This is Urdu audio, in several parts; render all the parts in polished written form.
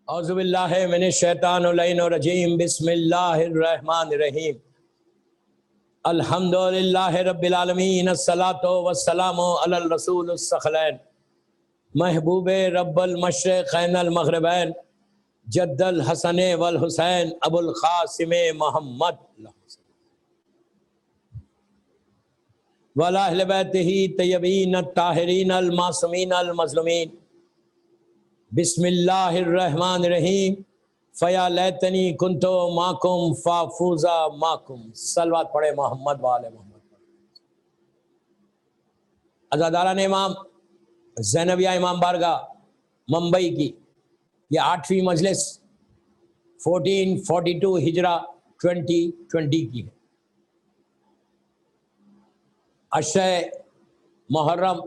اعوذ باللہ من الشیطان الرجیم بسم اللہ الرحمن الرحیم الحمدللہ رب العالمین الصلاۃ والسلام علی الرسول الثقلین محبوب رب المشرقین المغربین جد الحسن والحسین ابو القاسم محمد وعلی اہل بیتہ طیبین الطاہرین المعصومین المظلومین بسم اللہ الرحمن الرحیم فیا لیتنی کنتو ماکم فافوزا ماکم. صلوات پڑھے محمد وآل محمد. عزاداران امام زینبیہ امام بارگاہ ممبئی کی یہ 8ویں مجلس 1442 ہجرہ 2020 کی ہے. عشرہ محرم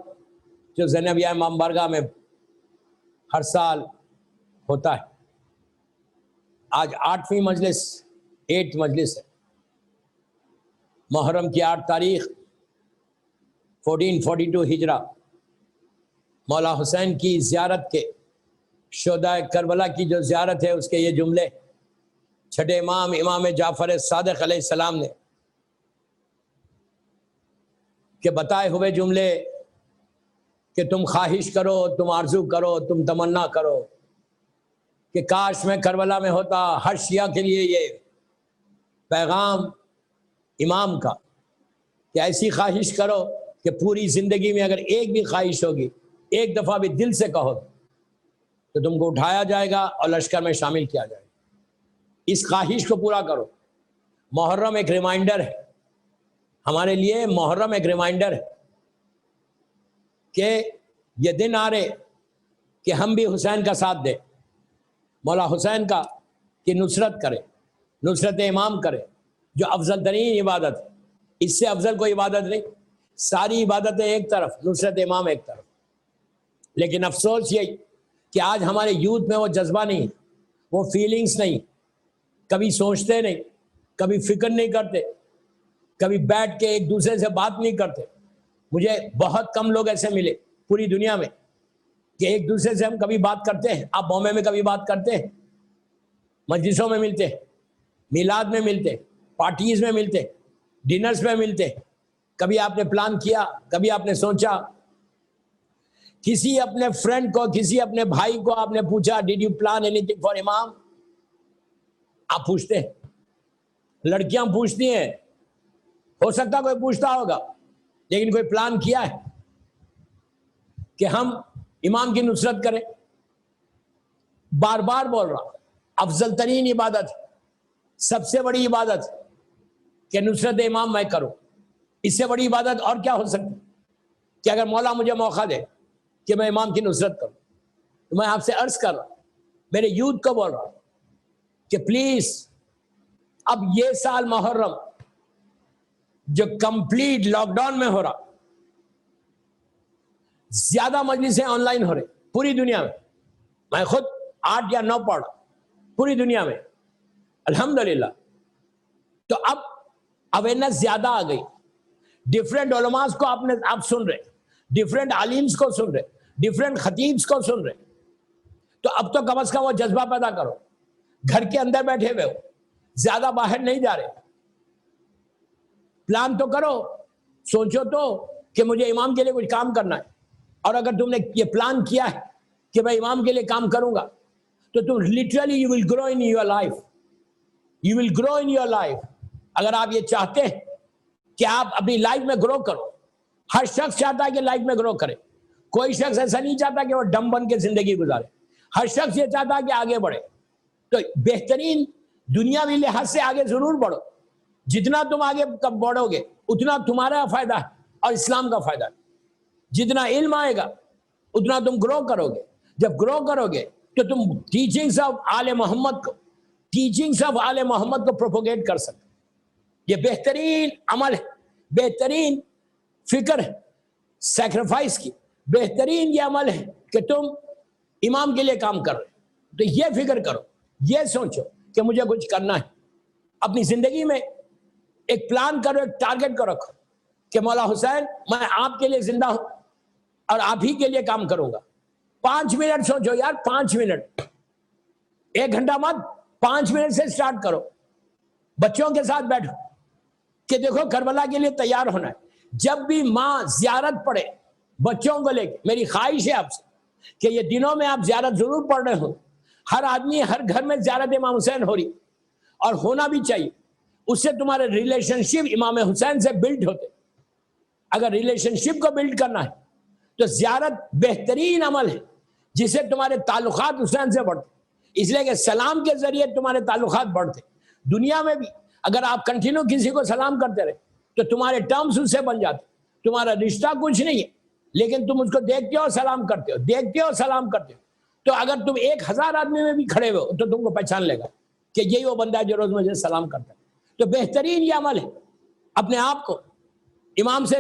جو زینبیہ امام بارگاہ میں ہر سال ہوتا ہے، آج 8ویں مجلس 8 مجلس ہے. محرم کی 8 تاریخ 1442 ہجرہ مولا حسین کی زیارت کے شہدائے کربلا کی جو زیارت ہے اس کے یہ جملے چھٹے امام امام جعفر صادق علیہ السلام نے کہ بتائے ہوئے جملے کہ تم خواہش کرو، تم آرزو کرو، تم تمنا کرو کہ کاش میں کربلا میں ہوتا. ہر شیعہ کے لیے یہ پیغام امام کا کہ ایسی خواہش کرو کہ پوری زندگی میں اگر ایک بھی خواہش ہوگی، ایک دفعہ بھی دل سے کہو تو تم کو اٹھایا جائے گا اور لشکر میں شامل کیا جائے گا. اس خواہش کو پورا کرو. محرم ایک ریمائنڈر ہے ہمارے لیے، محرم ایک ریمائنڈر ہے کہ یہ دن آ رہے کہ ہم بھی حسین کا ساتھ دیں، مولا حسین کا کہ نصرت کرے، نصرت امام کرے جو افضل ترین عبادت ہے. اس سے افضل کوئی عبادت نہیں. ساری عبادتیں ایک طرف، نصرت امام ایک طرف. لیکن افسوس یہی کہ آج ہمارے یوتھ میں وہ جذبہ نہیں، وہ فیلنگز نہیں، کبھی سوچتے نہیں، کبھی فکر نہیں کرتے، کبھی بیٹھ کے ایک دوسرے سے بات نہیں کرتے. مجھے بہت کم لوگ ایسے ملے پوری دنیا میں کہ ایک دوسرے سے ہم کبھی بات کرتے ہیں. آپ بامبے میں کبھی بات کرتے ہیں، مجلسوں میں ملتے، میلاد میں ملتے، پارٹیز میں ملتے، ڈنرز میں ملتے. کبھی آپ نے پلان کیا، کبھی آپ نے سوچا، کسی اپنے فرینڈ کو، کسی اپنے بھائی کو آپ نے پوچھا did you plan any thing for امام؟ آپ پوچھتے ہیں، لڑکیاں پوچھتی ہیں، ہو سکتا کوئی پوچھتا ہوگا، لیکن کوئی پلان کیا ہے کہ ہم امام کی نصرت کریں؟ بار بار بول رہا، افضل ترین عبادت، سب سے بڑی عبادت کہ نصرت امام میں کروں. اس سے بڑی عبادت اور کیا ہو سکتی کہ اگر مولا مجھے موقع دے کہ میں امام کی نصرت کروں. تو میں آپ سے عرض کر رہا ہوں، میرے یوتھ کو بول رہا ہوں کہ پلیز اب یہ سال محرم جو کمپلیٹ لاک ڈاؤن میں ہو رہا، زیادہ مجلسیں آن لائن ہو رہی پوری دنیا میں. میں خود 8 یا 9 پڑھا پوری دنیا میں الحمدللہ. تو اب اویئرنیس زیادہ آ گئی. ڈفرینٹ علماء کو آپ سن رہے، ڈفرینٹ عالمز کو سن رہے، ڈفرینٹ خطیبز کو سن رہے. تو اب تو کم از کم وہ جذبہ پیدا کرو. گھر کے اندر بیٹھے ہوئے ہو، زیادہ باہر نہیں جا رہے، پلان تو کرو، سوچو تو کہ مجھے امام کے لیے کچھ کام کرنا ہے. اور اگر تم نے یہ پلان کیا ہے کہ میں امام کے لیے کام کروں گا تو تم literally you will grow in your life, you will grow in your life. اگر آپ یہ چاہتے ہیں کہ آپ اپنی لائف میں گرو کرو، ہر شخص چاہتا ہے کہ لائف میں گرو کرے. کوئی شخص ایسا نہیں چاہتا کہ وہ ڈم بن کے زندگی گزارے. ہر شخص یہ چاہتا ہے کہ آگے بڑھے. تو بہترین دنیاوی لحاظ سے آگے ضرور بڑھو. جتنا تم آگے بڑھو گے اتنا تمہارا فائدہ ہے اور اسلام کا فائدہ ہے. جتنا علم آئے گا اتنا تم گرو کرو گے. جب گرو کرو گے تو تم ٹیچنگز آف آل محمد کو، ٹیچنگز آف آل محمد کو پروپوگیٹ کر سکتے. یہ بہترین عمل ہے، بہترین فکر ہے سیکریفائس کی. بہترین یہ عمل ہے کہ تم امام کے لیے کام کر رہے. تو یہ فکر کرو، یہ سوچو کہ مجھے کچھ کرنا ہے اپنی زندگی میں. ایک پلان کرو، ایک ٹارگٹ کو رکھو کہ مولا حسین میں آپ کے لیے زندہ ہوں اور آپ ہی کے لیے کام کروں گا. 5 منٹ سوچو یار، 5 منٹ. 1 گھنٹہ مت، 5 منٹ سے سٹارٹ کرو، بچوں کے ساتھ بیٹھو کہ دیکھو کربلا کے لیے تیار ہونا ہے۔ جب بھی ماں زیارت پڑھے بچوں کو لے کے، میری خواہش ہے آپ سے کہ یہ دنوں میں آپ زیارت ضرور پڑھ رہے ہو۔ ہر آدمی، ہر گھر میں زیارت امام حسین ہو رہی، اور ہونا بھی چاہیے، اس سے تمہارے ریلیشن شپ امام حسین سے بلڈ ہوتے۔ اگر ریلیشن شپ کو بلڈ کرنا ہے تو زیارت بہترین عمل ہے جسے تمہارے تعلقات حسین سے بڑھتے، اس لیے کہ سلام کے ذریعے تمہارے تعلقات بڑھتے۔ دنیا میں بھی اگر آپ کنٹینیو کسی کو سلام کرتے رہے تو تمہارے ٹرمز اس سے بن جاتے، تمہارا رشتہ کچھ نہیں ہے، لیکن تم اس کو دیکھتے ہو سلام کرتے ہو، دیکھتے ہو سلام کرتے ہو، تو اگر تم 1000 آدمی میں بھی کھڑے ہو تو تم کو پہچان لے گا کہ یہی وہ بندہ ہے جو روز مجھے سلام کرتا ہے۔ تو بہترین یہ عمل ہے اپنے آپ کو امام سے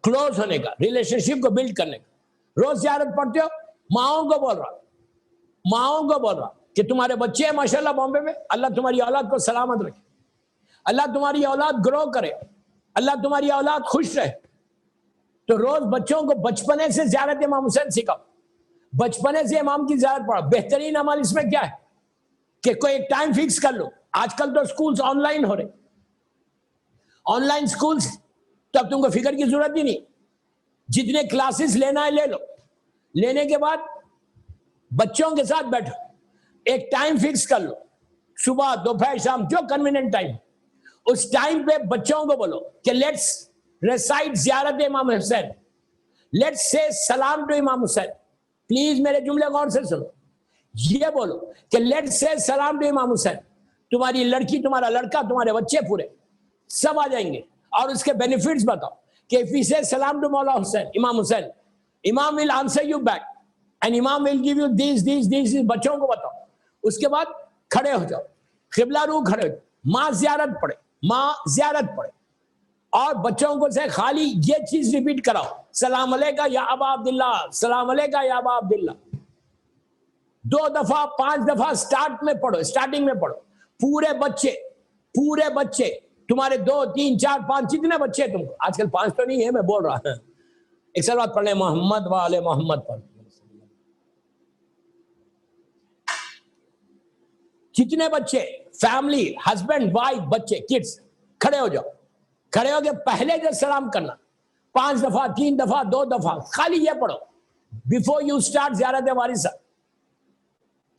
کلوز ہونے کا، ریلیشن شپ کو بلڈ کرنے کا۔ روز زیارت پڑھتے ہو، ماؤں کو بول رہا کہ تمہارے بچے ہیں ماشاءاللہ بامبے میں، اللہ تمہاری اولاد کو سلامت رکھے، اللہ تمہاری اولاد گرو کرے، اللہ تمہاری اولاد خوش رہے۔ تو روز بچوں کو بچپنے سے زیارت امام حسین سکھاؤ، بچپنے سے امام کی زیارت پڑھو۔ بہترین عمل اس میں کیا ہے کہ کوئی ایک ٹائم فکس کر لو۔ آج کل تو سکولز آن لائن ہو رہے، آن لائن سکولز، تو اب تم کو فکر کی ضرورت ہی نہیں، جتنے کلاسز لینا ہے لے لو، لینے کے بعد بچوں کے ساتھ بیٹھو، ایک ٹائم فکس کر لو، صبح دوپہر شام جو کنویننٹ ٹائم، اس ٹائم پہ بچوں کو بولو کہ لیٹس ریسائٹ زیارت امام حسین، لیٹس سے سلام ٹو امام حسین۔ پلیز میرے جملے غور سے سنو، یہ بولو کہ لیٹس سے سلام ٹو امام حسین۔ تمہاری لڑکی، تمہارا لڑکا، تمہارے بچے پورے سب آ جائیں گے، اور اس کے بینیفٹس بتاؤ کہ if we say salam to مولا حسین، امام حسین، امام will answer you back and امام will give you these بچوں کو بتاؤ۔ اس کے بعد کھڑے ہو جاؤ، قبلہ رو کھڑے ہو جاؤ، ماں زیارت پڑھے، اور بچوں کو سے خالی یہ چیز ریپیٹ کراؤ، سلام علیکہ یا ابا عبداللہ، سلام علیکہ یا ابا عبداللہ۔ 2 دفعہ 5 دفعہ اسٹارٹنگ میں پڑھو۔ پورے بچے تمہارے 2 3 4 5 جتنے بچے تم کو، آج کل 5 تو نہیں ہے، میں بول رہا ہوں، ایک سلوات پڑھ لیں محمد و آل محمد پر۔ جتنے بچے، فیملی، ہسبینڈ وائف، بچے، کڈس، کھڑے ہو جاؤ، کھڑے ہو کے پہلے جو سلام کرنا 5 دفعہ 3 دفعہ 2 دفعہ خالی یہ پڑھو، بیفور یو اسٹارٹ زیارت وارثہ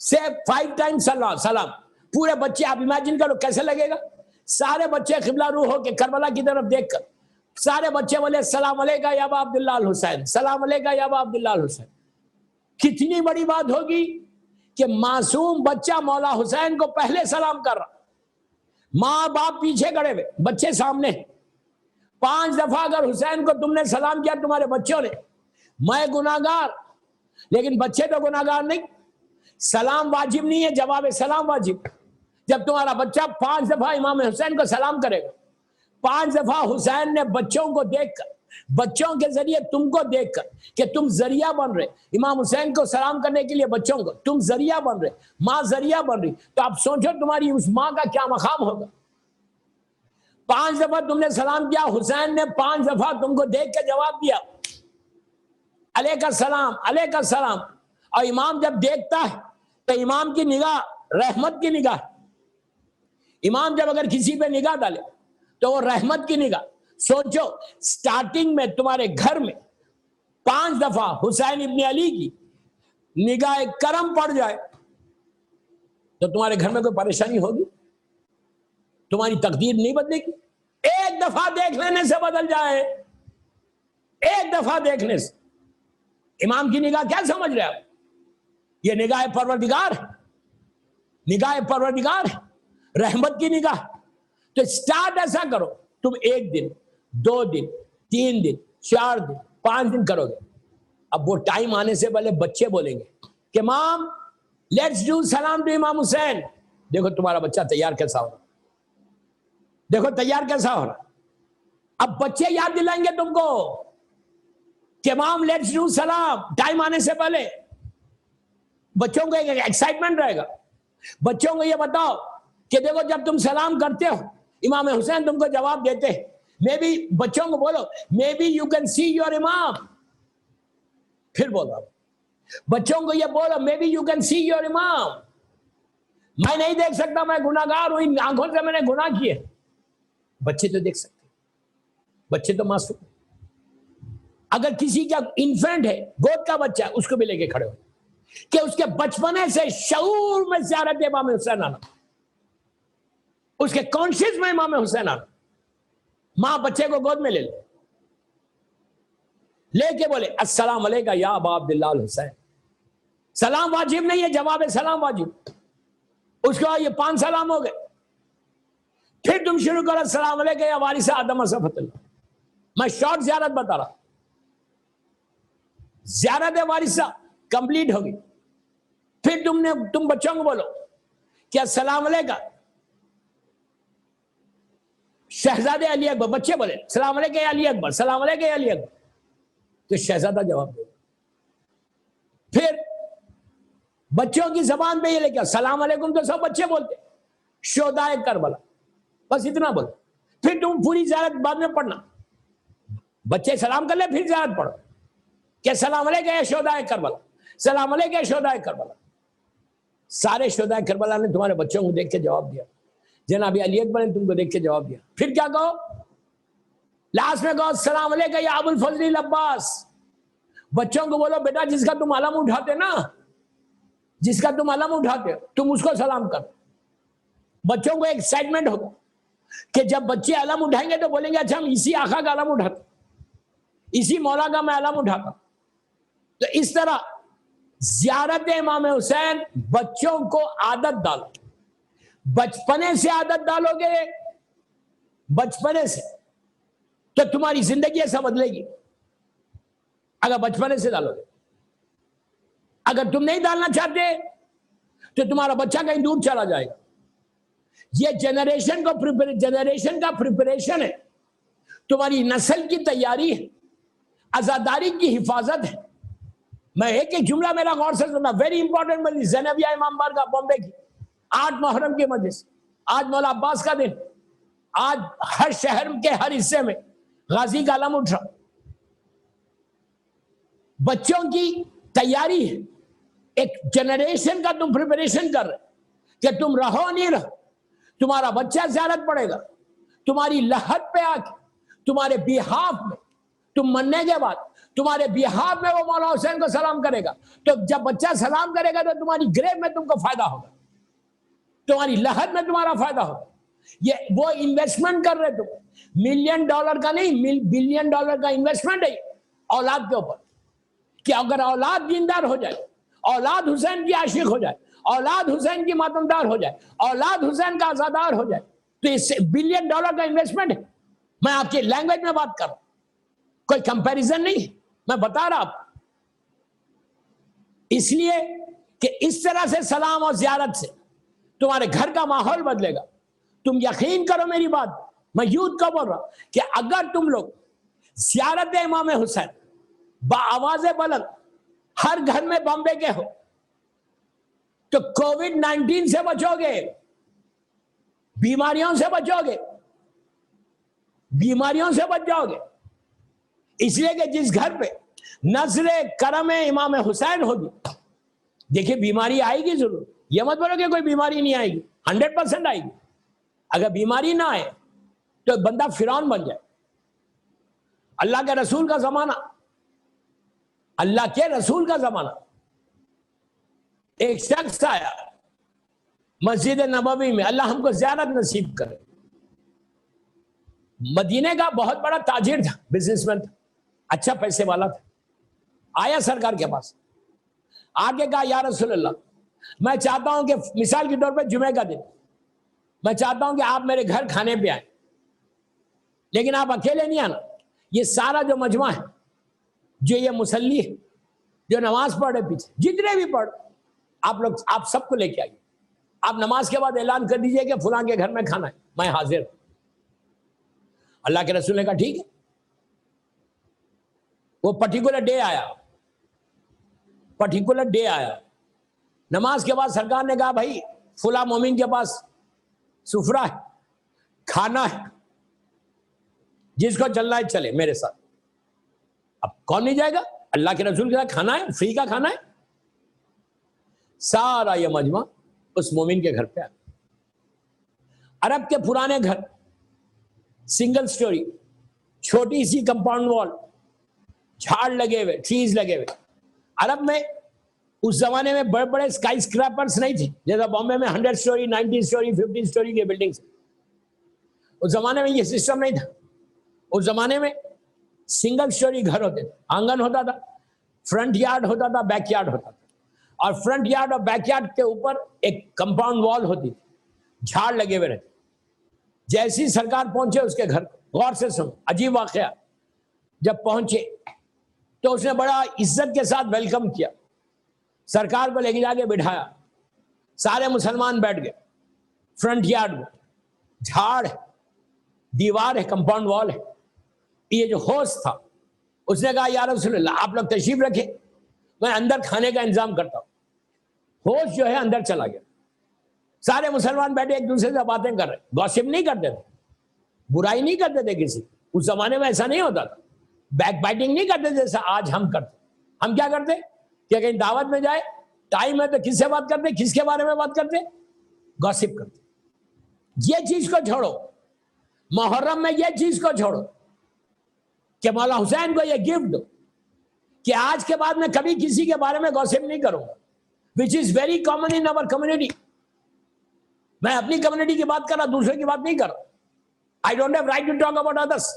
سے 5 ٹائمز سلام۔ پورے بچے آپ امیجن کرو کیسے لگے گا، سارے بچے قبلہ رو ہو کے کربلا کی طرف دیکھ کر سارے بچے بولے السلام علیکہ یا ابا عبداللہ الحسین، سلام علیکہ یا ابا عبداللہ الحسین۔ کتنی بڑی بات ہوگی کہ معصوم بچہ مولا حسین کو پہلے سلام کر رہا، ماں باپ پیچھے کھڑے ہوئے، بچے سامنے۔ 5 دفعہ اگر حسین کو تم نے سلام کیا تمہارے بچوں نے، میں گناہگار، لیکن بچے تو گناہگار نہیں، سلام واجب نہیں ہے، جواب سلام واجب۔ جب تمہارا بچہ 5 دفعہ امام حسین کو سلام کرے گا، 5 دفعہ حسین نے بچوں کو دیکھ کر، بچوں کے ذریعے تم کو دیکھ کر کہ تم ذریعہ بن رہے امام حسین کو سلام کرنے کے لیے، بچوں کو تم ذریعہ بن رہے، ماں ذریعہ بن رہی، تو آپ سوچو تمہاری اس ماں کا کیا مقام ہوگا۔ 5 دفعہ تم نے سلام کیا، حسین نے 5 دفعہ تم کو دیکھ کے جواب دیا علیکہ السلام، علیکہ السلام۔ اور امام جب دیکھتا ہے تو امام کی نگاہ رحمت کی نگاہ، امام جب اگر کسی پہ نگاہ ڈالے تو وہ رحمت کی نگاہ۔ سوچو سٹارٹنگ میں تمہارے گھر میں 5 دفعہ حسین ابن علی کی نگاہ کرم پڑ جائے تو تمہارے گھر میں کوئی پریشانی ہوگی؟ تمہاری تقدیر نہیں بدلے گی؟ ایک دفعہ دیکھ لینے سے بدل جائے، ایک دفعہ دیکھنے سے۔ امام کی نگاہ کیا سمجھ رہے آپ؟ یہ نگاہ پروردگار ہے، نگاہ پروردگار ہے، رحمت کی نگاہ۔ تو سٹارٹ ایسا کرو، تم 1 دن 2 دن 3 دن 4 دن 5 دن کرو گے، اب وہ ٹائم آنے سے پہلے بچے بولیں گے کہ مام لیٹس ڈو سلام ٹو امام حسین۔ دیکھو تمہارا بچہ تیار کیسا ہو رہا، دیکھو تیار کیسا ہو رہا۔ اب بچے یاد دلائیں گے تم کو کہ مام لیٹس ڈو سلام، ٹائم آنے سے پہلے۔ بچوں کو ایک ایکسائٹمنٹ رہے گا۔ بچوں کو یہ بتاؤ کہ دیکھو جب تم سلام کرتے ہو امام حسین تم کو جواب دیتے ہیں۔ میں بھی بچوں کو بولو maybe you can see your امام، پھر بولو بچوں کو یہ بولو maybe you can see your امام۔ میں نہیں دیکھ سکتا، میں گناہگار ہوں، ان آنکھوں سے میں نے گناہ کیے. بچے تو دیکھ سکتے، بچے تو معصوم. اگر کسی کا انفینٹ ہے، گود کا بچہ ہے، اس کو بھی لے کے کھڑے ہو کہ اس کے بچپنے سے شعور میں زیارت امام حسین آنا، اس کے کانشیس میں امام حسین آنا. ماں بچے کو گود میں لے کے بولے السلام علیکم یا ابا عبداللہ الحسین. سلام واجب نہیں ہے، جواب سلام واجب. اس کے بعد یہ 5 سلام ہو گئے. پھر تم شروع کرو السلام علیکم یا وارث آدم صفت اللہ. میں شارٹ زیارت بتا رہا. زیارت وارثہ کمپلیٹ ہوگی. پھر تم بچوں کو بولو کہ السلام علیکم شہزادے علی اکبر. بچے بولے السلام علیکم یا علی اکبر، السلام علیکم یا علی اکبر. تو شہزادہ جواب دے. پھر بچوں کی زبان پہ یہ لے کے السلام علیکم تو سب بچے بولتے، شہدائے کربلا، بس اتنا بولو. پھر تم پوری زیارت بعد میں پڑھنا. بچے سلام کر لے، پھر زیارت پڑھو کہ السلام علیکم یا شہدائے کربلا، السلام علیکم یا شہدائے کربلا. سارے شہدائے کربلا نے تمہارے بچوں کو دیکھ کے جواب دیا. جناب علی اکبر نے تم کو دیکھ کے جواب دیا. پھر کیا کہو؟ لاسٹ میں کہو السلام علیکم یا ابو الفضل العباس. بچوں کو بولو بیٹا جس کا تم علم اٹھاتے نا، جس کا تم علم اٹھاتے ہو، تم اس کو سلام کرو. بچوں کو ایکسائٹمنٹ ہوگا کہ جب بچے علم اٹھائیں گے تو بولیں گے اچھا ہم اسی آقا کا علم اٹھاتے، اسی مولا کا میں علم اٹھاتا. تو اس طرح زیارت امام حسین بچوں کو عادت ڈالو. بچپنے سے عادت ڈالو گے، بچپنے سے، تو تمہاری زندگی ایسا بدلے گی اگر بچپنے سے ڈالو گے. اگر تم نہیں ڈالنا چاہتے تو تمہارا بچہ کہیں دور چلا جائے گا. یہ جنریشن کا پریپریشن ہے، تمہاری نسل کی تیاری ہے، عزاداری کی حفاظت ہے. میں ایک جملہ میرا غور سے سننا، ویری امپورٹنٹ مجلس زینبیہ امام بارگاہ بامبے کی 8 محرم کی مجلس. آج مولا عباس کا دن. آج ہر شہر کے ہر حصے میں غازی کا علم اٹھ رہا. بچوں کی تیاری ہے. ایک جنریشن کا تم پریپریشن کر رہے کہ تم رہو نہیں رہو، تمہارا بچہ زیارت پڑے گا تمہاری لحد پہ آ کے، تمہارے بیہاف میں، تم مرنے کے بعد تمہارے بیہاف میں وہ مولا حسین کو سلام کرے گا. تو جب بچہ سلام کرے گا تو تمہاری گریو میں تم کو فائدہ ہوگا، تمہاری لحد میں تمہارا فائدہ ہوگا. یہ وہ انویسٹمنٹ کر رہے تم، $1 ملین کا نہیں، $1 بلین کا انویسٹمنٹ ہے اولاد کے اوپر. کہ اگر اولاد دیندار ہو جائے، اولاد حسین کی عاشق ہو جائے، اولاد حسین کی ماتمدار ہو جائے، اولاد حسین کا عزادار ہو جائے، تو اس سے $1 بلین کا انویسٹمنٹ ہے. میں آپ کی لینگویج میں بات کر رہا ہوں، کوئی کمپیریزن نہیں، میں بتا رہا آپ. اس لیے کہ اس طرح سے سلام اور زیارت سے تمہارے گھر کا ماحول بدلے گا. تم یقین کرو میری بات، میں یوتھ کو بول رہا ہوں کہ اگر تم لوگ زیارت امام حسین بآواز بلند ہر گھر میں بامبے کے ہو تو کووڈ-19 سے بچو گے، بیماریوں سے بچو گے، بیماریوں سے بچ جاؤ گے. اس لیے کہ جس گھر پہ نظر کرم امام حسین ہوگی، دیکھیں بیماری آئے گی ضرور، یہ مت بولو کہ کوئی بیماری نہیں آئے گی، 100% آئے گی. اگر بیماری نہ آئے تو بندہ فرعون بن جائے. اللہ کے رسول کا زمانہ، اللہ کے رسول کا زمانہ، ایک شخص آیا مسجد نبوی میں، اللہ ہم کو زیارت نصیب کرے. مدینے کا بہت بڑا تاجر تھا، بزنس مین تھا، اچھا پیسے والا تھا. آیا سرکار کے پاس، آگے کہا یا رسول اللہ، میں چاہتا ہوں کہ مثال کے طور پہ جمعہ کا دن میں چاہتا ہوں کہ آپ میرے گھر کھانے پہ آئیں، لیکن آپ اکیلے نہیں آنا. یہ سارا جو مجمع ہے، جو یہ مصلی ہے، جو نماز پڑھ رہے پیچھے، جتنے بھی پڑھ، آپ لوگ آپ سب کو لے کے آئیے. آپ نماز کے بعد اعلان کر دیجئے کہ فلاں کے گھر میں کھانا ہے، میں حاضر ہوں. اللہ کے رسول نے کہا ٹھیک ہے. وہ پرٹیکولر ڈے آیا، نماز کے بعد سرکار نے کہا بھائی فلاں مومن کے پاس سفرہ ہے، کھانا ہے، جس کو چلنا ہے چلے میرے ساتھ. اب کون نہیں جائے گا؟ اللہ کے رسول کے ساتھ کھانا ہے، فری کا کھانا ہے. سارا یہ مجمع اس مومن کے گھر پہ آ گیا. عرب کے پرانے گھر, سنگل سٹوری, چھوٹی سی کمپاؤنڈ وال, جھاڑ لگے ہوئے, ٹریز لگے ہوئے. عرب میں اس زمانے میں بڑے بڑے اسکائی اسکریپرز نہیں تھے جیسا بامبے میں 100 سٹوری 90 سٹوری 50 سٹوری کی بلڈنگز. اس زمانے میں یہ سسٹم نہیں تھا. اس زمانے میں سنگل سٹوری گھر ہوتے تھے. آنگن ہوتا تھا, فرنٹ یارڈ ہوتا تھا, بیک یارڈ ہوتا تھا, اور فرنٹ یارڈ اور بیک یارڈ کے اوپر ایک کمپاؤنڈ وال ہوتی تھی, جھاڑ لگے ہوئے رہتے. جیسی سرکار پہنچے اس کے گھر, غور سے سنو, عجیب واقعہ. جب پہنچے تو اس نے بڑا عزت کے ساتھ ویلکم کیا, سرکار کو لے کے جا کے بٹھایا, سارے مسلمان بیٹھ گئے. فرنٹ یارڈ میں جھاڑ ہے, دیوار ہے, کمپاؤنڈ وال ہے. یہ جو ہوسٹ تھا اس نے کہا یا رسول اللہ آپ لوگ تشریف رکھیں, میں اندر کھانے کا انتظام کرتا ہوں. ہوسٹ جو ہے اندر چلا گیا. سارے مسلمان بیٹھے ایک دوسرے سے باتیں کر رہے, گوسپ نہیں کرتے تھے, برائی نہیں کرتے تھے کسی. اس زمانے میں ایسا نہیں ہوتا تھا, بیک بائٹنگ نہیں کرتے جیسا آج ہم کرتے. ہم کیا کرتے کہ کہیں دعوت میں جائے, ٹائم ہے تو کس سے بات کرتے, کس کے بارے میں بات کرتے, گوسپ کرتے. یہ چیز کو چھوڑو, محرم میں یہ چیز کو چھوڑو کہ مولا حسین کو یہ گفٹ دو کہ آج کے بعد میں کبھی کسی کے بارے میں گوسپ نہیں کروں گا, which is very common in our community. میں اپنی کمیونٹی کی بات کر رہا, دوسرے کی بات نہیں کر رہا. I don't have right to talk about others.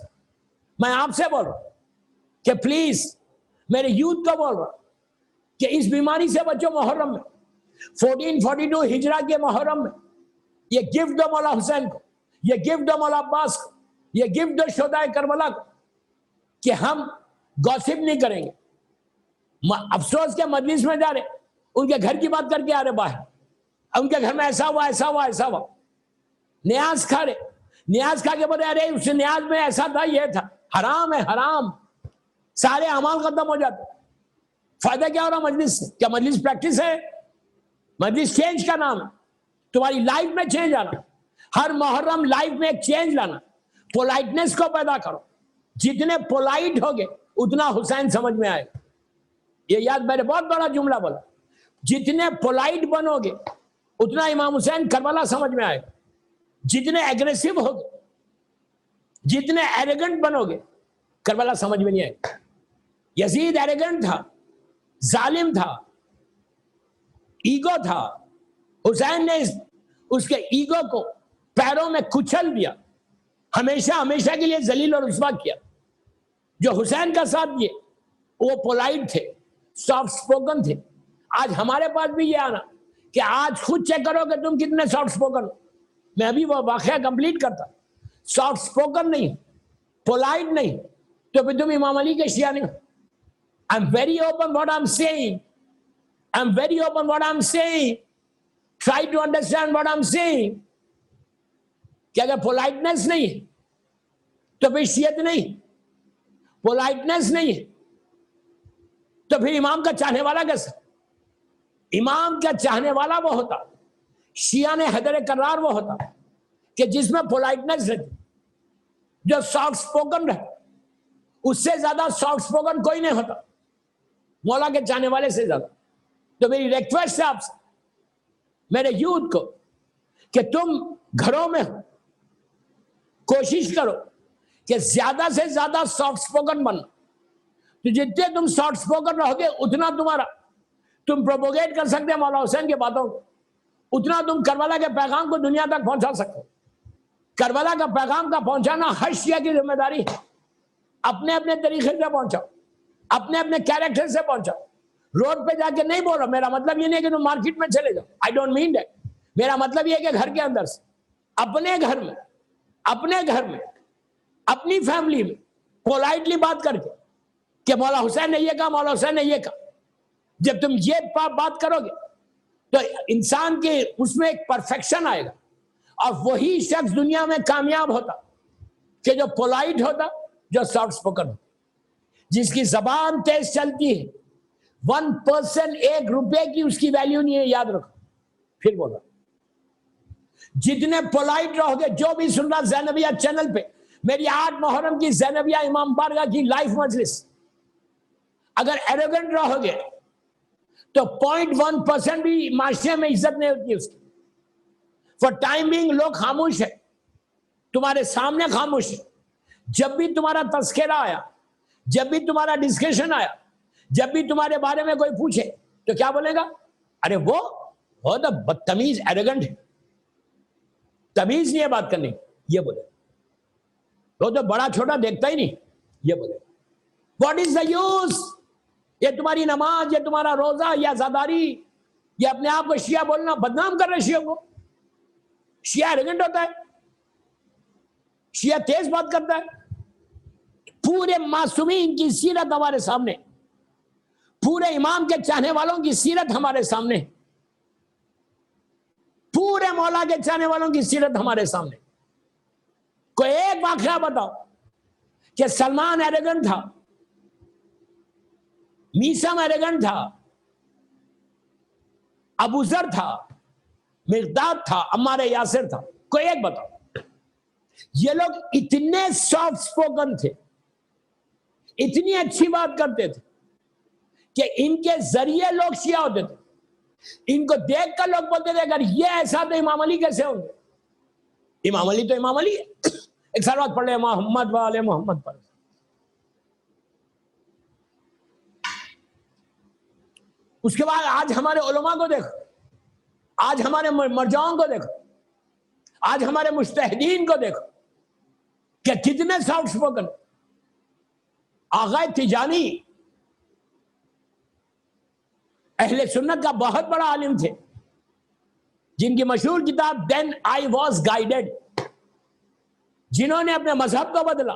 میں آپ سے بول رہا ہوں کہ پلیز, میرے یوتھ کو بول رہا ہوں کہ اس بیماری سے بچو. محرم میں 1442 ہجرہ کے محرم میں یہ گفٹ دو مولا حسین کو, یہ گفٹ دو مولا عباس کو, یہ گفٹ دو شہدائے کربلا کو کہ ہم گوسپ نہیں کریں گے. افسوس کے مجلس میں جا رہے, ان کے گھر کی بات کر کے آ رہے باہر, ان کے گھر میں ایسا ہوا ایسا ہوا ایسا ہوا. نیاز کھا رہے, نیاز کھا کے بولے ارے اس نیاز میں ایسا تھا, یہ تھا. حرام ہے حرام. سارے اعمال ختم ہو جاتے. فائدہ کیا ہو رہا مجلس سے؟ کیا مجلس پریکٹس ہے؟ مجلس چینج کا نام ہے. تمہاری لائف میں چینج آنا, ہر محرم لائف میں ایک چینج لانا. پولائٹنس کو پیدا کرو. جتنے پولائٹ ہوگے اتنا حسین سمجھ میں آئے. یہ یاد, میں نے بہت بڑا جملہ بولا, جتنے پولائٹ بنو گے اتنا امام حسین کربلا سمجھ میں آئے. جتنے ایگریسو ہوگے, جتنے ایریگنٹ بنو گے, کربلا سمجھ میں نہیں آئے. یزید ایریگنٹ تھا, ظالم تھا, ایگو تھا. حسین نے اس کے ایگو کو پیروں میں کچل دیا, ہمیشہ ہمیشہ کے لیے ذلیل اور رسوا کیا. جو حسین کا ساتھ دیے وہ پولائٹ تھے, سافٹ سپوکن تھے. آج ہمارے پاس بھی یہ آنا کہ آج خود چیک کرو کہ تم کتنے سافٹ سپوکن ہو. میں ابھی وہ واقعہ کمپلیٹ کرتا. سافٹ سپوکن نہیں, پولائٹ نہیں, تو پھر تم امام علی کے شیعہ نہیں ہو. I'm very open what I'm saying. I'm very open what I'm saying. Try to understand what I'm saying. کہ اگر پولائٹنس نہیں ہے تو پھر شیعت نہیں, پولائٹنس نہیں ہے تو پھر امام کا چاہنے والا کیسا؟ امام کا چاہنے والا وہ ہوتا, شیعہ نے حیدر کرار وہ ہوتا کہ جس میں پولائٹنس رہتی, جو سافٹ سپوکن رہتا. اس سے زیادہ سافٹ سپوکن کوئی نہیں ہوتا مولا کے چاہنے والے سے زیادہ. تو میری ریکویسٹ ہے آپ سے, میرے یوتھ کو, کہ تم گھروں میں ہو, کوشش کرو کہ زیادہ سے زیادہ سافٹ سپوکن بنو. تو جتنے تم سافٹ سپوکن رہو گے اتنا تم پروپوگیٹ کر سکتے ہیں مولا حسین کی باتوں کو, اتنا تم کربلا کے پیغام کو دنیا تک پہنچا سکتے. کربلا کا پیغام کا پہنچانا ہر شیعہ کی ذمہ داری ہے. اپنے اپنے طریقے سے پہنچاؤ, اپنے اپنے کیریکٹر سے پہنچاؤ. روڈ پہ جا کے نہیں بول رہا, میرا مطلب یہ نہیں کہ تم مارکیٹ میں چلے جاؤ, آئی ڈونٹ مین دیٹ. میرا مطلب یہ ہے کہ گھر کے اندر سے, اپنے گھر میں, اپنی فیملی میں پولائٹلی بات کر کے کہ مولا حسین نے یہ کہا, مولا حسین نے یہ کہا. جب تم یہ بات کرو گے تو انسان کے اس میں ایک پرفیکشن آئے گا, اور وہی شخص دنیا میں کامیاب ہوتا کہ جو پولائٹ ہوتا, جو سافٹ سپوکن ہوتا, جس کی زبان تیز چلتی ہے. 1% 1 روپے کی اس کی ویلیو نہیں ہے, یاد رکھو. پھر بولا, جتنے پولائٹ رہو گے, جو بھی سن رہا زینبیہ چینل پہ میری 8 محرم کی زینبیہ امام بارگاہ کی لائف مجلس, اگر ایروگنٹ رہو گے تو 0.1% بھی معاشرے میں عزت نہیں ہوتی اس کی. فار ٹائم بینگ لوگ خاموش ہے، تمہارے سامنے خاموش ہے. جب بھی تمہارا تذکرہ آیا، جب بھی تمہارا ڈسکشن آیا، جب بھی تمہارے بارے میں کوئی پوچھے تو کیا بولے گا؟ ارے وہ تو بدتمیز ایروگنٹ ہے، تمیز نہیں ہے بات کرنے کی، یہ بولے. وہ تو بڑا چھوٹا دیکھتا ہی نہیں، یہ بولے. What is the use? یہ تمہاری نماز، یہ تمہارا روزہ، یا زاداری، یہ اپنے آپ کو شیعہ بولنا، بدنام کر رہے شیعہ کو. شیعہ ایروگنٹ ہوتا ہے، شیعہ تیز بات کرتا ہے. پورے معصومین کی سیرت ہمارے سامنے، پورے امام کے چاہنے والوں کی سیرت ہمارے سامنے، پورے مولا کے چاہنے والوں کی سیرت ہمارے سامنے. کوئی ایک واقعہ بتاؤ کہ سلمان ایروگنٹ تھا، میثم ایروگنٹ تھا، ابو ذر تھا، مقداد تھا، عمار یاسر تھا. کوئی ایک بتاؤ. یہ لوگ اتنے سافٹ سپوکن تھے، اتنی اچھی بات کرتے تھے کہ ان کے ذریعے لوگ شیعہ ہوتے تھے. ان کو دیکھ کر لوگ بولتے تھے اگر یہ ایسا تو امام علی کیسے ہوں گے؟ امام علی تو امام علی ہے. ایک سال پڑھ لے محمد والے محمد پر. اس کے بعد آج ہمارے علماء کو دیکھو، آج ہمارے مرجعوں کو دیکھو، آج ہمارے مجتہدین کو دیکھو کہ کتنے سافٹ سپوکن. آغا تجانی اہل سنت کا بہت بڑا عالم تھے، جن کی مشہور کتاب دین آئی واز گائیڈڈ، جنہوں نے اپنے مذہب کو بدلا،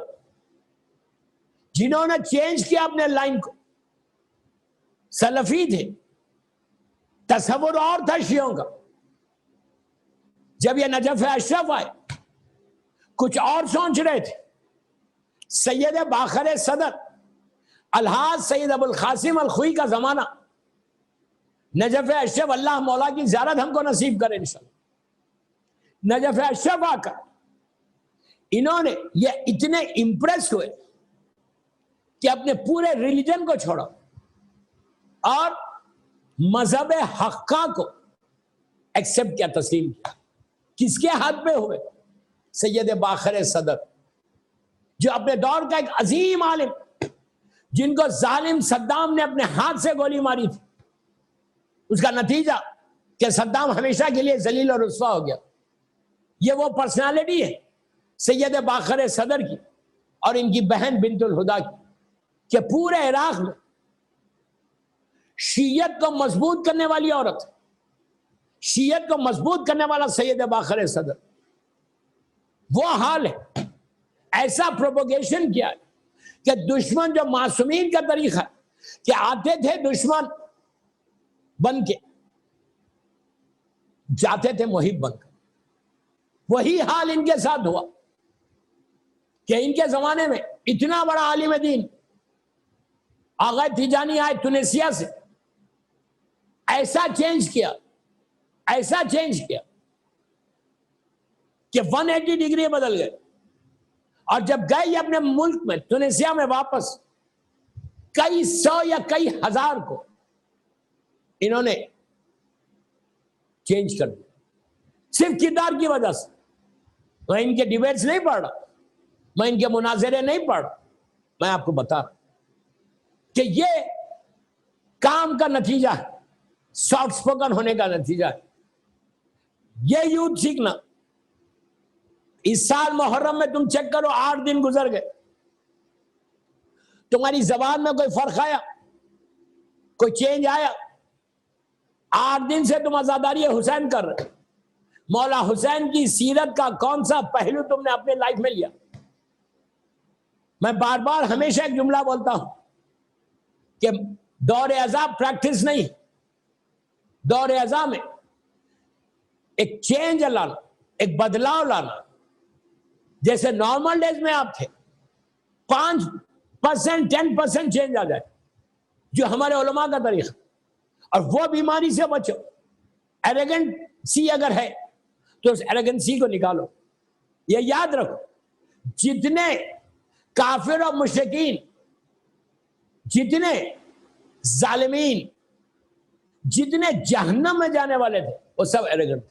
جنہوں نے چینج کیا اپنے لائن کو. سلفی تھے، تصور اور تھا شیعوں کا. جب یہ نجف اشرف آئے کچھ اور سوچ رہے تھے. سید باخر صدر الحاج سید ابو القاسم الخوئی کا زمانہ. نجف اشرف، اللہ مولا کی زیارت ہم کو نصیب کرے انشاءاللہ. نجف اشرف آ کر انہوں نے یہ اتنے امپریس ہوئے کہ اپنے پورے ریلیجن کو چھوڑا اور مذہب حقہ کو ایکسپٹ کیا، تسلیم کیا. کس کے ہاتھ پہ ہوئے؟ سید باخر صدر، جو اپنے دور کا ایک عظیم عالم، جن کو ظالم صدام نے اپنے ہاتھ سے گولی ماری تھی. اس کا نتیجہ کہ صدام ہمیشہ کے لیے ذلیل اور رسوا ہو گیا. یہ وہ پرسنالٹی ہے سید باخر صدر کی اور ان کی بہن بنت الہدا کی، کہ پورے عراق میں شیعت کو مضبوط کرنے والی عورت، شیعت کو مضبوط کرنے والا سید باخر صدر. وہ حال ہے. ایسا پروپوگیشن کیا ہے کہ دشمن، جو معصومین کا طریقہ ہے کہ آتے تھے دشمن بن کے، جاتے تھے محب بن کر، وہی حال ان کے ساتھ ہوا کہ ان کے زمانے میں اتنا بڑا عالم دین آغا تیجانی آئے تونسیا سے، ایسا چینج کیا کہ 180 ڈگری بدل گئے. اور جب گئے یہ اپنے ملک میں تونسیا میں واپس، کئی سو یا کئی ہزار کو انہوں نے چینج کر دیا، صرف کردار کی وجہ سے. میں ان کے ڈیبیٹس نہیں پڑھ رہا، میں ان کے مناظرے نہیں پڑھ رہا، میں آپ کو بتا رہا کہ یہ کام کا نتیجہ ہے، سافٹ سپوکن ہونے کا نتیجہ ہے. یہ یوتھ سیکھنا. اس سال محرم میں تم چیک کرو، 8 دن گزر گئے، تمہاری زبان میں کوئی فرق آیا؟ کوئی چینج آیا؟ 8 دن سے تم عزاداری حسین کر رہے. مولا حسین کی سیرت کا کون سا پہلو تم نے اپنے لائف میں لیا؟ میں بار بار ہمیشہ ایک جملہ بولتا ہوں کہ دور ازا پریکٹس نہیں، دور ازا میں ایک چینج لانا، ایک بدلاؤ لانا. جیسے نارمل ڈیز میں آپ تھے 5% 10% چینج آ جائے، جو ہمارے علماء کا طریقہ. اور وہ بیماری سے بچو. ایروگنسی اگر ہے تو اس ایروگنسی کو نکالو. یہ یاد رکھو، جتنے کافر و مشرکین، جتنے ظالمین، جتنے جہنم میں جانے والے تھے، وہ سب ایروگنٹ تھے.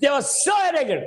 they were so arrogant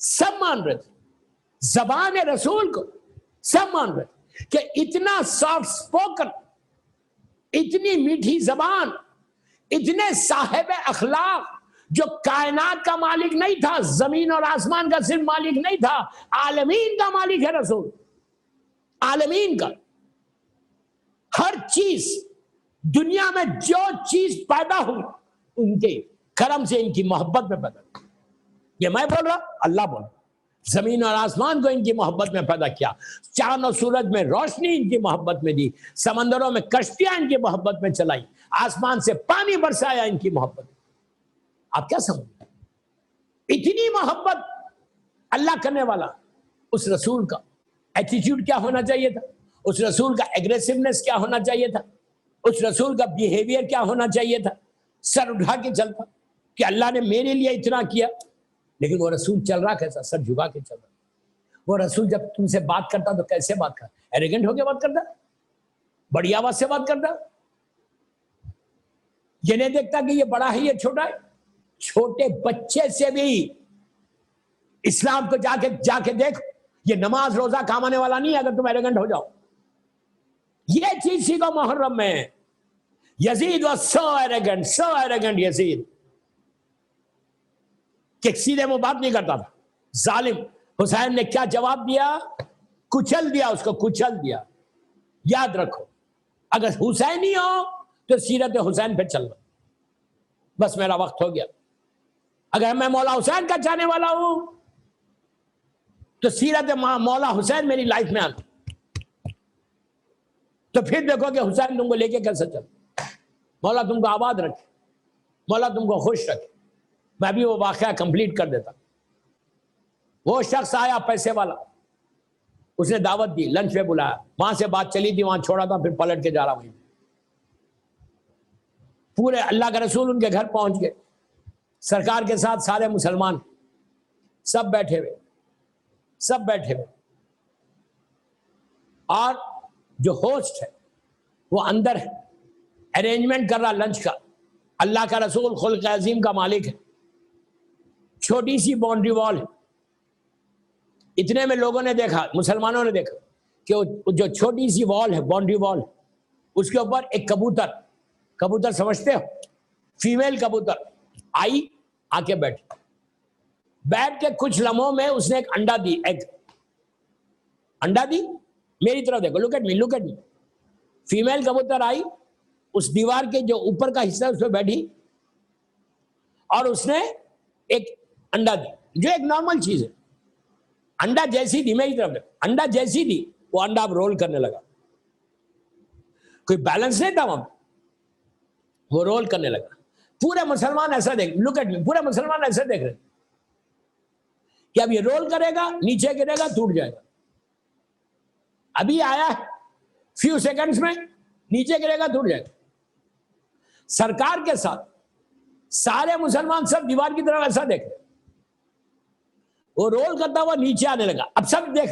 سب مان رہے تھے زبان رسول کو, سب مان رہے تھے کہ اتنا سافٹ سپوکن, اتنی میٹھی زبان, اتنے صاحب اخلاق, جو کائنات کا مالک نہیں تھا, زمین اور آسمان کا صرف مالک نہیں تھا, عالمین کا مالک ہے رسول, عالمین کا. ہر چیز دنیا میں جو چیز پیدا ہوئی ان کے کرم سے, ان کی محبت میں پیدا ہوئی. یہ میں بول رہا, اللہ بول رہا. زمین اور آسمان کو ان کی محبت میں پیدا کیا, چاند اور سورج میں روشنی ان کی محبت میں دی, سمندروں میں کشتیاں ان کی محبت میں چلائی, آسمان سے پانی برسایا ان کی محبت. آپ کیا سمجھتے ہیں اتنی محبت اللہ کرنے والا اس رسول کا ایٹیٹیوڈ کیا ہونا چاہیے تھا, اس رسول کا ایگریسونیس کیا ہونا چاہیے تھا, اس رسول کا بیہیویئر کیا ہونا چاہیے تھا. سر اٹھا کے چلتا کہ اللہ نے میرے لیے اتنا کیا, لیکن وہ رسول چل رہا کیسا, سر جھکا کے چل رہا. وہ رسول جب تم سے بات کرتا تو کیسے بات کرتا, ایروگنٹ ہو کے بات کرتا, بڑی آواز سے بات کرتا, یہ نہیں دیکھتا کہ یہ بڑا ہے یہ چھوٹا ہے. چھوٹے بچے سے بھی اسلام کو جا کے دیکھ, یہ نماز روزہ کام آنے والا نہیں ہے اگر تم ایروگنٹ ہو جاؤ. یہ چیز سیکھو محرم میں. یزید was so arrogant یزید, کہ سیدھے منہ بات نہیں کرتا تھا. ظالم حسین نے کیا جواب دیا, کچل دیا, اس کو کچل دیا. یاد رکھو اگر حسینی ہو تو سیرت حسین پہ چل رہا. بس میرا وقت ہو گیا. اگر میں مولا حسین کا چاہنے والا ہوں تو سیرت مولا حسین میری لائف میں آنا, تو پھر دیکھو کہ حسین تم کو لے کے کیسے چل. مولا تم کو آباد رکھے, مولا تم کو خوش رکھے. میں بھی وہ واقعہ کمپلیٹ کر دیتا. وہ شخص آیا پیسے والا, اس نے دعوت دی, لنچ پہ بلایا, وہاں سے بات چلی تھی, وہاں چھوڑا تھا, پھر پلٹ کے جا رہا وہیں. پورے اللہ کے رسول ان کے گھر پہنچ گئے, سرکار کے ساتھ سارے مسلمان سب بیٹھے ہوئے, اور جو ہوسٹ ہے وہ اندر ہے, ارینجمنٹ کر رہا لنچ کا. اللہ کا رسول خلق عظیم کا مالک ہے. چھوٹی سی باؤنڈری وال ہے. اتنے میں لوگوں نے دیکھا, مسلمانوں نے دیکھا کہ جو چھوٹی سی وال ہے, باؤنڈری وال, اس کے اوپر ایک کبوتر سمجھتے ہو, فیمیل کبوتر آئی, آ کے بیٹھ کے کچھ لمحوں میں اس نے ایک انڈا دی. میری طرف دیکھو, لک ایٹ می. فیمیل کبوتر آئی, اس دیوار کے جو اوپر کا حصہ اس پہ بیٹھی, اور اس نے ایک انڈا دی, جو ایک نارمل چیز ہے. انڈا جیسی دی, میری طرف دیکھو, انڈا جیسی دی, وہ انڈا اب رول کرنے لگا. کوئی بیلنس نہیں تھا وہاں, وہ رول کرنے لگا. پورے مسلمان ایسا لک ایٹ می, پورے مسلمان ایسا دیکھ رہے کہ اب یہ رول کرے گا, نیچے گرے گا, ٹوٹ جائے گا. ابھی آیا فیو سیکنڈز میں, نیچے گرے گا, ٹوٹ جائے گا. سرکار کے ساتھ سارے مسلمان سب دیوار کی طرف ایسا دیکھ رہے, وہ رول کرتا ہوا نیچے آنے لگا. اب سب دیکھ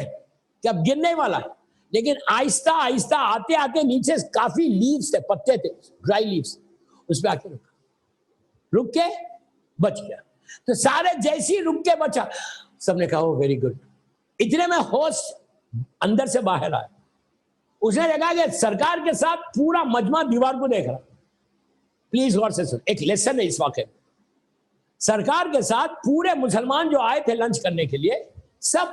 کہ اب گرنے والا ہے, لیکن آہستہ آہستہ آتے آتے نیچے کافی لیوز تھے, پتے تھے, ڈرائی لیوز, اس پہ آ کے رک کے بچ گیا. تو سارے جیسی رک کے بچا, سب نے کہا وہ ویری گڈ. اتنے میں ہوش اندر سے باہر آیا. اس نے دیکھا کہ سرکار کے ساتھ پورا مجمع دیوار کو دیکھ رہا. پلیز غور سے سن, ایک لیسن ہے اس واقعے میں. سرکار کے ساتھ پورے مسلمان جو آئے تھے لنچ کرنے کے لیے, سب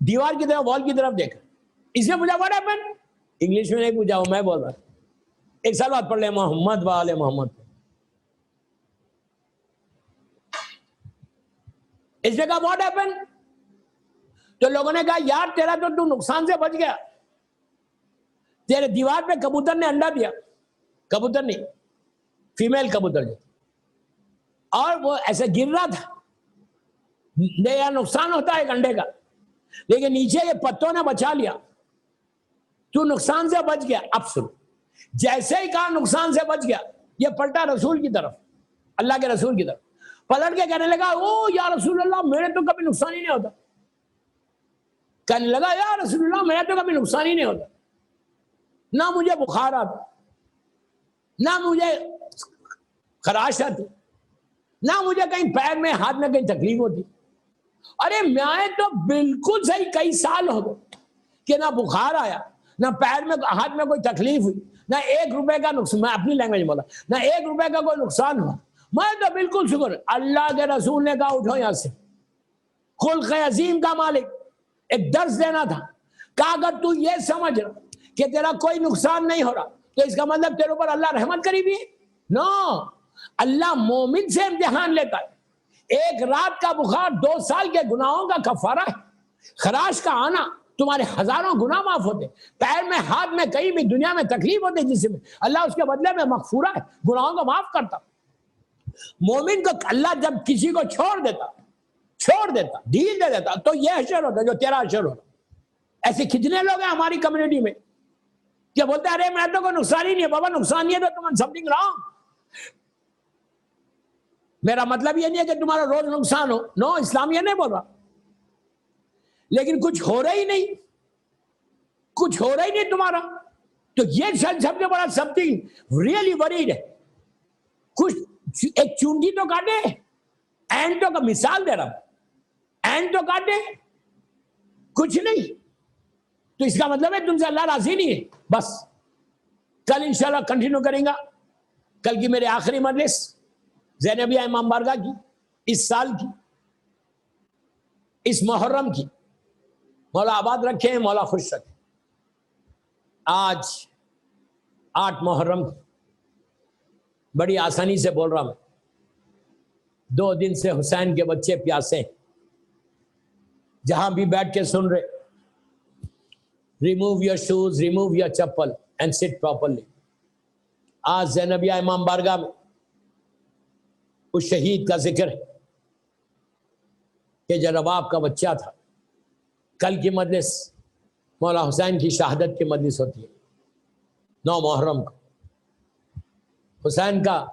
دیوار کی طرف, وال کی طرف دیکھ. اس نے پوچھا واٹ ہیپن, انگلش میں نہیں پوچھا, میں بول رہا, ایک سال بعد پڑھ لے محمد والے محمد. اس نے کہا واٹ ہیپن, تو لوگوں نے کہا یار تیرا تو نقصان سے بچ گیا, تیرے دیوار پہ کبوتر نے انڈا دیا. کبوتر نہیں, فیمیل کبوتر جو, اور وہ ایسے گر رہا تھا. نقصان ہوتا ہے ایک انڈے کا, لیکن نیچے یہ پتوں نے بچا لیا, تو نقصان سے بچ گیا. اب سن, جیسے ہی کہا نقصان سے بچ گیا, یہ پلٹا رسول کی طرف, اللہ کے رسول کی طرف پلٹ کے کہنے لگا او یا رسول اللہ میرے تو کبھی نقصان ہی نہیں ہوتا. کہنے لگا یا رسول اللہ میرے تو کبھی نقصان ہی نہیں ہوتا, نہ مجھے بخار آتا, نہ مجھے خراش آتی, نہ مجھے کہیں پیر میں ہاتھ میں کہیں تکلیف ہوتی. ارے میں تو بالکل صحیح، کئی سال ہو گئے کہ نہ بخار آیا، نہ پیر میں ہاتھ میں کوئی تکلیف ہوئی، نہ 1 روپے کا نقصان، میں اپنی لینگویج بولا، نہ 1 روپے کا کوئی نقصان ہوا. میں تو بالکل شکر. اللہ کے رسول نے کہا اٹھو یہاں سے. خلق عظیم کا مالک ایک درس دینا تھا. کہا اگر تو یہ سمجھ رہا کہ تیرا کوئی نقصان نہیں ہو رہا تو اس کا مطلب تیرے اوپر اللہ رحمت کری بھی ہے. نو، اللہ مومن سے امتحان لیتا ہے. ایک رات کا بخار 2 سال کے گناہوں کا کفارہ ہے. خراش کا آنا تمہارے ہزاروں گناہ معاف ہوتے. پیر میں ہاتھ میں کہیں بھی دنیا میں تکلیف ہوتے جسم میں، اللہ اس کے بدلے میں مغفورہ ہے، گناہوں کو معاف کرتا. مومن کو اللہ جب کسی کو چھوڑ دیتا، ڈھیل دے دیتا، تو یہ حشر ہوتا جو تیرا حشر ہوتا. ایسے کتنے لوگ ہیں ہماری کمیونٹی میں کہ بولتے ہیں ارے میں تو کوئی نقصان ہی نہیں ہے. بابا نقصان نہیں ہے تو تم سمتھنگ رانگ. میرا مطلب یہ نہیں ہے کہ تمہارا روز نقصان ہو، نو، اسلام یہ نہیں بول رہا. لیکن کچھ ہو رہا ہی نہیں تمہارا، تو یہ سب سے بڑا سمتھنگ ریئلی وریڈ ہے. کچھ ایک چونٹی تو کاٹے، اینٹوں کا مثال دے رہا ہوں، اینٹ تو کاٹے کچھ نہیں. تو اس کا مطلب ہے تم سے اللہ راضی نہیں ہے. بس کل انشاءاللہ کنٹینیو کریں گا. کل کی میرے آخری مجلس زینبیہ امام بارگاہ کی، اس سال کی، اس محرم کی. مولا آباد رکھے، مولا خوش رکھے. آج 8 محرم کی، بڑی آسانی سے بول رہا ہوں. 2 دن سے حسین کے بچے پیاسے ہیں. جہاں بھی بیٹھ کے سن رہے، remove your shoes, remove your chappal and sit properly. آج زینبیہ امام بارگاہ میں اس شہید کا ذکر ہے کہ جو رباب کا بچہ تھا. کل کی مجلس مولا حسین کی شہادت کی مجلس ہوتی ہے 9 محرم کو. حسین کا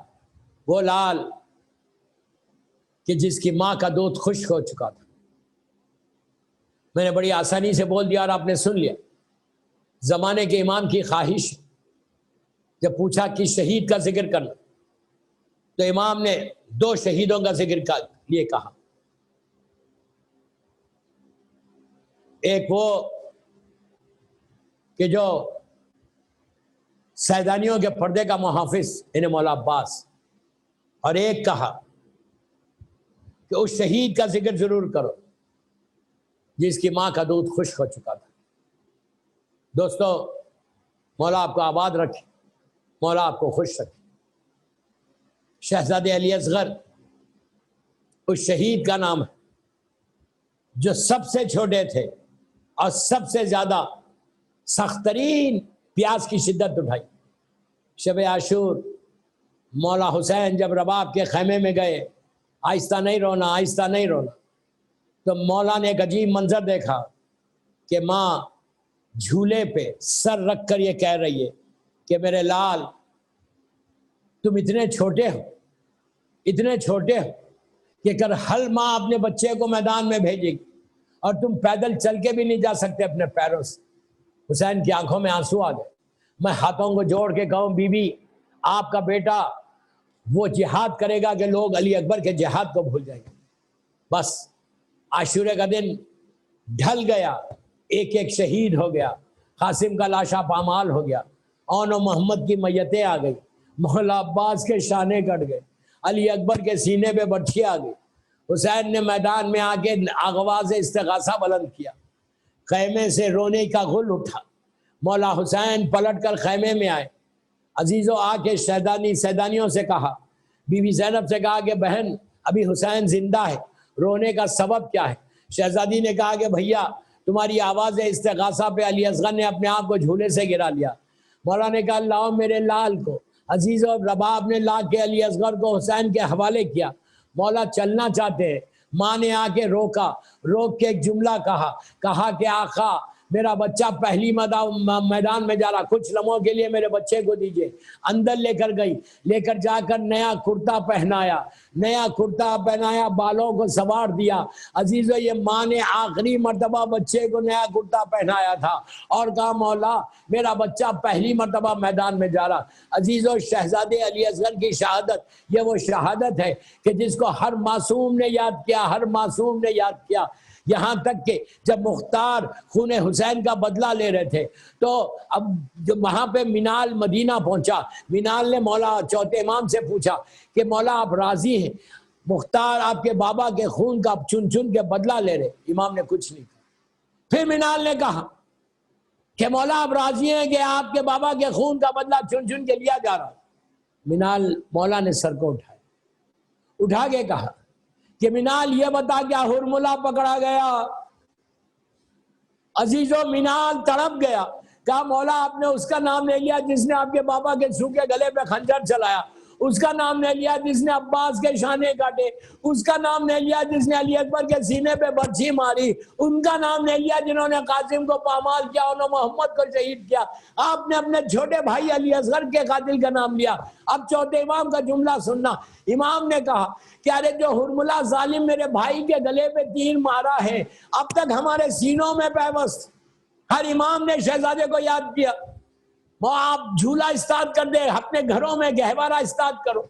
وہ لال کہ جس کی ماں کا دودھ خشک ہو چکا تھا. میں نے بڑی آسانی سے بول دیا اور آپ نے سن لیا. زمانے کے امام کی خواہش، جب پوچھا کہ شہید کا ذکر کرنا تو امام نے 2 شہیدوں کا ذکر کا لیے کہا. ایک وہ کہ جو سیدانیوں کے پردے کا محافظ انہیں مولا عباس، اور ایک کہا کہ اس شہید کا ذکر ضرور کرو جس کی ماں کا دودھ خشک ہو چکا تھا. دوستو، مولا آپ کو آباد رکھے، مولا آپ کو خوش رکھے. شہزادے علی اصغر اس شہید کا نام ہے جو سب سے چھوٹے تھے اور سب سے زیادہ سخت ترین پیاس کی شدت اٹھائی. شب عاشور مولا حسین جب رباب کے خیمے میں گئے، آہستہ نہیں رونا، آہستہ نہیں رونا، تو مولا نے ایک عجیب منظر دیکھا کہ ماں جھولے پہ سر رکھ کر یہ کہہ رہی ہے کہ میرے لال، تم اتنے چھوٹے ہو کہ اگر ہر ماں اپنے بچے کو میدان میں بھیجے گی اور تم پیدل چل کے بھی نہیں جا سکتے اپنے پیروں سے. حسین کی آنکھوں میں آنسو آ گئے. میں ہاتھوں کو جوڑ کے کہوں بی بی، آپ کا بیٹا وہ جہاد کرے گا کہ لوگ علی اکبر کے جہاد کو بھول جائیں گے. بس عاشورے کا دن ڈھل گیا، ایک ایک شہید ہو گیا. قاسم کا لاشا پامال ہو گیا، اون و محمد کی میتیں آ گئی، مولا عباس کے شانے کٹ گئے، علی اکبر کے سینے پہ بٹھی آ گئی. حسین نے میدان میں آ کے آغاز استغاثہ بلند کیا. خیمے سے رونے کا غل اٹھا. مولا حسین پلٹ کر خیمے میں آئے. عزیزو آ کے سیدانیوں سے کہا، بی بی زینب سے کہا کہ بہن ابھی حسین زندہ ہے، رونے کا سبب کیا ہے؟ شہزادی نے کہا کہ بھیا تمہاری آواز استغاثہ پہ علی اصغر نے اپنے آپ کو جھولے سے گرا لیا. مولا نے کہا لاؤ میرے لال کو. عزیزو رباب نے لا کے علی اصغر کو حسین کے حوالے کیا. مولا چلنا چاہتے ہیں، ماں نے آ کے روک کے ایک جملہ کہا کہ آقا میرا بچہ پہلی میدان میں جا رہا، کچھ لمحوں کے لیے میرے بچے کو دیجئے. اندر لے کر گئی، لے کر جا کر نیا کرتا پہنایا، بالوں کو سنوار دیا. عزیزو یہ ماں نے آخری مرتبہ بچے کو نیا کرتا پہنایا تھا اور کہا مولا میرا بچہ پہلی مرتبہ میدان میں جا رہا. عزیزو شہزادے علی اصغر کی شہادت یہ وہ شہادت ہے کہ جس کو ہر معصوم نے یاد کیا، یہاں تک کہ جب مختار خون حسین کا بدلہ لے رہے تھے تو اب جب وہاں پہ منال مدینہ پہنچا، منال نے مولا چوتھے امام سے پوچھا کہ مولا آپ راضی ہیں مختار آپ کے بابا کے خون کا چن چن کے بدلہ لے رہے؟ امام نے کچھ نہیں کہا. پھر منال نے کہا کہ مولا آپ راضی ہیں کہ آپ کے بابا کے خون کا بدلہ چن چن کے لیا جا رہا؟ مولا نے سر کو اٹھا کے کہا کہ منال یہ بتا کیا ہرملہ پکڑا گیا؟ عزیزو منال تڑپ گیا، کہا مولا آپ نے اس کا نام لے لیا جس نے آپ کے بابا کے سوکھے گلے پہ خنجر چلایا، اس کا نام لے لیا جس نے عباس کے شانے کاٹے، اس کا نام لے لیا جس نے علی اکبر کے سینے پہ برچھی ماری، ان کا نام لے لیا جنہوں نے قاسم کو پامال کیا، انہوں نے محمد کو شہید کیا. آپ نے اپنے چھوٹے بھائی علی اصغر کے قاتل کا نام لیا. اب چوتھے امام کا جملہ سننا. امام نے کہا کہ ارے جو ہرملہ ظالم میرے بھائی کے گلے پہ تیر مارا ہے اب تک ہمارے سینوں میں پیوست. ہر امام نے شہزادے کو یاد کیا. وہ آپ جھولا استاد کر دے، اپنے گھروں میں گہوارہ استاد کرو.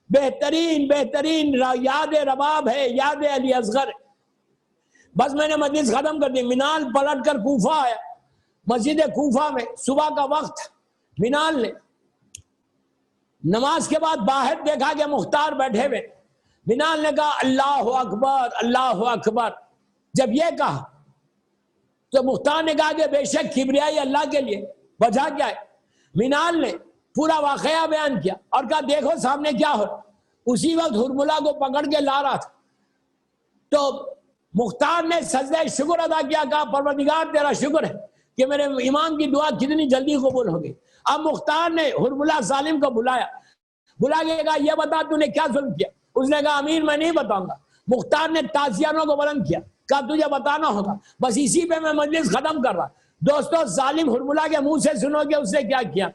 بہترین یاد رباب ہے، یاد علی اصغر. بس میں نے مجلس ختم کر دی. منال پلٹ کر کوفہ آیا. مسجد کوفہ میں صبح کا وقت، منال نے نماز کے بعد باہر دیکھا کہ مختار بیٹھے ہوئے. منال نے کہا اللہ اکبر اللہ اکبر. جب یہ کہا تو مختار نے کہا کہ بے شک کبریائی اللہ کے لیے، وجہ کیا ہے؟ منال نے پورا واقعہ بیان کیا اور کہا دیکھو سامنے کیا ہو. اسی وقت ہرملہ کو پکڑ کے لا رہا تھا تو مختار نے سجدہ شکر ادا کیا، کہا پروردگار تیرا شکر ہے کہ میرے امام کی دعا کتنی جلدی قبول ہوگی. اب مختار نے ہرملہ ظالم کو بلا کے کہا یہ بتا تو نے کیا ظلم کیا؟ اس نے کہا امیر میں نہیں بتاؤں گا. مختار نے تازیانوں کو بلند کیا، کہا تجھے بتانا ہوگا. بس اسی پہ میں مجلس ختم کر رہا. دوستو ظالم ہرملہ کے منہ سے سنو کہ اس نے کیا کیا.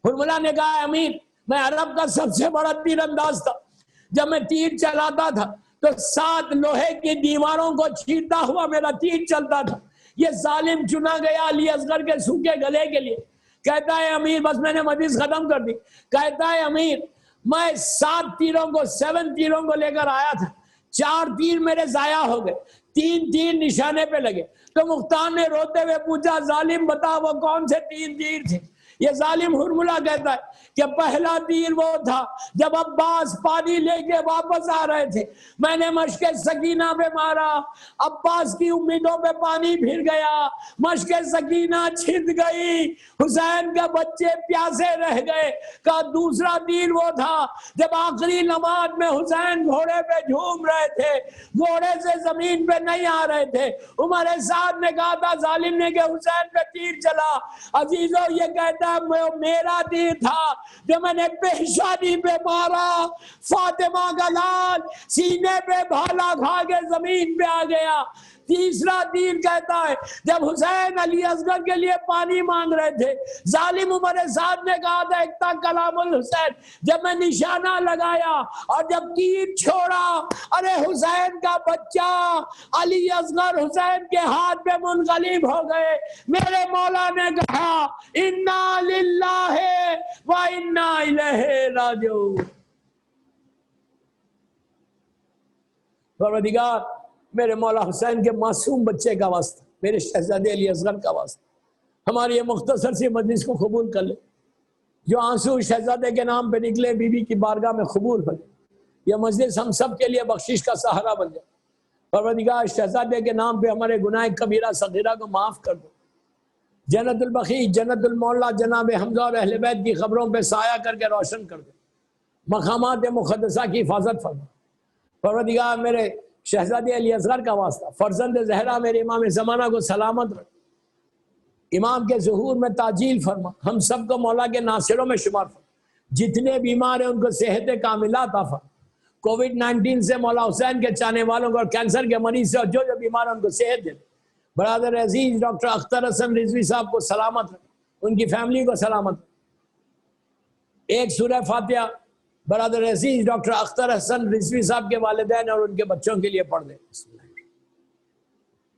ہرملہ نے کہا امیر میں عرب کا سب سے بڑا تیر انداز تھا، جب میں تیر چلاتا تھا تو 7 لوہے کی دیواروں کو چیرتا ہوا میرا تیر چلتا تھا. یہ ظالم چنا گیا علی اصغر کے سوکھے گلے کے لیے. کہتا ہے امیر، بس میں نے مجلس ختم کر دی، کہتا ہے امیر میں 7 تیروں کو لے کر آیا تھا، 4 تیر میرے ضائع ہو گئے، 3 تیر نشانے پہ لگے. تو مختار نے روتے ہوئے پوچھا ظالم بتا وہ کون سے 3 تیر تھے؟ یہ ظالم ہرملہ کہتا ہے کہ پہلا تیر وہ تھا جب عباس پانی لے کے واپس آ رہے تھے، میں نے مشک سکینہ پہ مارا، عباس کی امیدوں پہ پانی پھر گیا، مشک سکینہ چھن گئی، حسین کے بچے پیاسے رہ گئے. کا دوسرا تیر وہ تھا جب آخری نماز میں حسین گھوڑے پہ جھوم رہے تھے، گھوڑے سے زمین پہ نہیں آ رہے تھے. عمر سعد نے کہا تھا ظالم نے کہ حسین پہ تیر چلا. عزیزو یہ کہتا ہے میرا تیر تھا جو میں نے پیشانی پہ مارا، فاطمہ کا لال سینے پہ بھالا کھا کے زمین پہ آ گیا. تیسرا تیر کہتا ہے جب حسین علی اصغر کے لیے پانی مانگ رہے تھے، ظالم عمر سعد نے کہا تھا اکتا کلام الحسین، جب میں نشانہ لگایا اور جب تیر چھوڑا، ارے حسین کا بچہ علی اصغر حسین کے ہاتھ پہ منقلب ہو گئے. میرے مولا نے کہا انا للہ و انا الیہ راجعون. پروردگار میرے مولا حسین کے معصوم بچے کا واسطہ، میرے شہزادے علی اصغر کا واسطہ ہماری یہ مختصر سی مجلس کو قبول کر لے. جو آنسو شہزادے کے نام پہ نکلے بی بی کی بارگاہ میں قبول ہو جائے. یہ مجلس ہم سب کے لیے بخشش کا سہارا بن جائے. پروردگار شہزادے کے نام پہ ہمارے گناہ کبیرہ صغیرہ کو معاف کر دو. جنت البقیع جنت المولا جناب حمزہ اور اہل بیت کی خبروں پہ سایہ کر کے روشن کر دو. مقامات مقدسہ کی حفاظت فرما. پروردگار میرے شہزادے علی اصغر کا واسطہ فرزند زہرا میرے امام زمانہ کو سلامت رکھ. امام کے ظہور میں تعجیل فرما. ہم سب کو مولا کے ناصروں میں شمار فرما. جتنے بیمار ہیں ان کو صحت کاملہ عطا فرما. کووڈ 19 سے مولا حسین کے چاہنے والوں کو اور کینسر کے مریض سے اور جو بیمار ہیں ان کو صحت دے. برادر عزیز ڈاکٹر اختر حسن رضوی صاحب کو سلامت رکھے، ان کی فیملی کو سلامت رکھے۔ ایک سورہ فاتحہ برادر عزیز ڈاکٹر اختر حسن رضوی صاحب کے والدین اور ان کے بچوں کے لیے پڑھ دیں۔